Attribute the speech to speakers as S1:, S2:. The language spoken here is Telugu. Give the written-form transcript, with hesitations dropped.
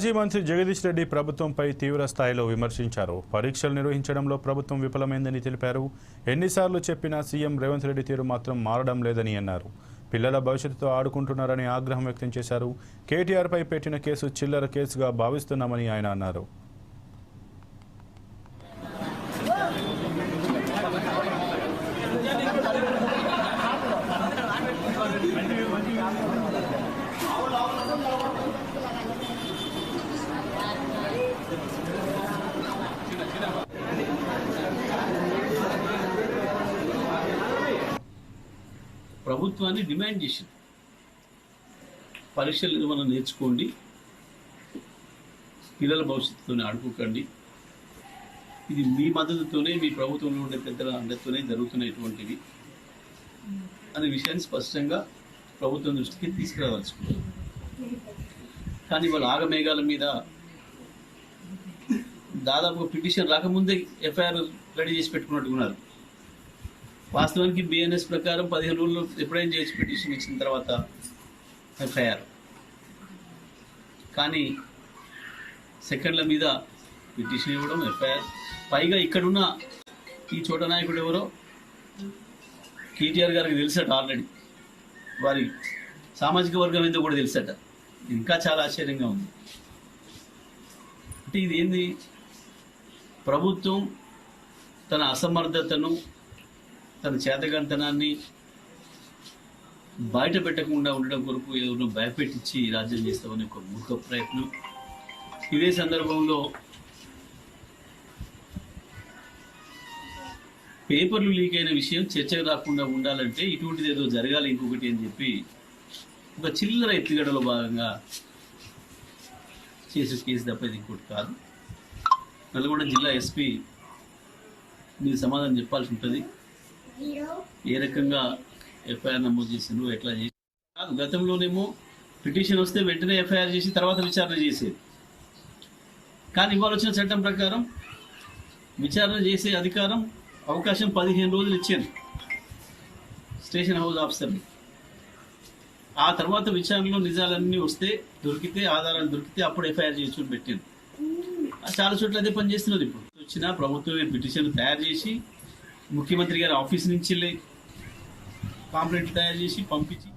S1: మాజీ మంత్రి జగదీష్ రెడ్డి ప్రభుత్వంపై తీవ్ర స్థాయిలో విమర్శించారు. పరీక్షలు నిర్వహించడంలో ప్రభుత్వం విఫలమైందని తెలిపారు. ఎన్నిసార్లు చెప్పినా సీఎం రేవంత్ రెడ్డి తీరు మాత్రం మారడం లేదని అన్నారు. పిల్లల భవిష్యత్తుతో ఆడుకుంటున్నారని ఆగ్రహం వ్యక్తం చేశారు. కేటీఆర్పై పెట్టిన కేసు చిల్లర కేసుగా భావిస్తున్నామని ఆయన అన్నారు.
S2: ప్రభుత్వాన్ని డిమాండ్ చేసింది, పరీక్షలు మనం నేర్చుకోండి, పిల్లల భవిష్యత్తుతోనే ఆడుకోకండి, ఇది మీ మద్దతుతోనే మీ ప్రభుత్వంలో ఉండే పెద్దల అందరితోనే జరుగుతున్నటువంటివి అనే విషయాన్ని స్పష్టంగా ప్రభుత్వం దృష్టికి తీసుకురావాల్సుకున్నారు. కానీ వాళ్ళ ఆగమేఘాల మీద దాదాపు పిటిషన్ రాకముందే ఎఫ్ఐఆర్ రెడీ చేసి పెట్టుకున్నట్టున్నారు. వాస్తవానికి బిఎన్ఎస్ ప్రకారం 15 రోజుల్లో ఎప్పుడైనా చేసి పిటిషన్ ఇచ్చిన తర్వాత ఎఫ్ఐఆర్, కానీ సెకండ్ల మీద పిటిషన్ ఇవ్వడం, ఎఫ్ఐఆర్. పైగా ఇక్కడున్న ఈ చోట నాయకుడు ఎవరో కేటీఆర్ గారికి తెలుసట, ఆల్రెడీ వారి సామాజిక వర్గం ఏందో కూడా తెలుసట. ఇంకా చాలా ఆశ్చర్యంగా ఉంది. అంటే ఇది ఏంది? ప్రభుత్వం తన అసమర్థతను, తన చేతగంతనాన్ని బయట పెట్టకుండా ఉండడం కొరకు ఏదో భయపెట్టించి రాజ్యం చేస్తామని ఒక మూర్ఖ ప్రయత్నం. ఇదే సందర్భంలో పేపర్లు లీక్ అయిన విషయం చర్చకు రాకుండా ఉండాలంటే ఇటువంటిది ఏదో జరగాలి ఇంకొకటి అని చెప్పి ఒక చిల్లర ఎత్తుగడలో భాగంగా చేసే కేసు తప్ప ఇది ఇంకోటి కాదు. నల్గొండ జిల్లా ఎస్పీ మీరు సమాధానం చెప్పాల్సి ఉంటుంది. ఏ రకంగా ఎఫ్ఐఆర్ నమోదు చేసిండ్రు, ఎట్లా చేసి కాదు. గతంలోనేమో పిటిషన్ వస్తే వెంటనే ఎఫ్ఐఆర్ చేసి తర్వాత విచారణ చేసేది. కానీ ఇవాళ వచ్చిన చట్టం ప్రకారం విచారణ చేసే అధికారం, అవకాశం 15 రోజులు ఇచ్చాను స్టేషన్ హౌస్ ఆఫీసర్ని. ఆ తర్వాత విచారణలో నిజాలన్నీ వస్తే, దొరికితే, ఆధారాలు దొరికితే అప్పుడు ఎఫ్ఐఆర్ చేయొచ్చు పెట్టాను. చాలా చోట్ల అదే పని చేస్తున్నారు. ఇప్పుడు వచ్చిన ప్రభుత్వమే పిటిషన్ తయారు చేసి ముఖ్యమంత్రి గారి ఆఫీస్ నుంచి పాంప్లెట్ తయారు చేసి పంపించి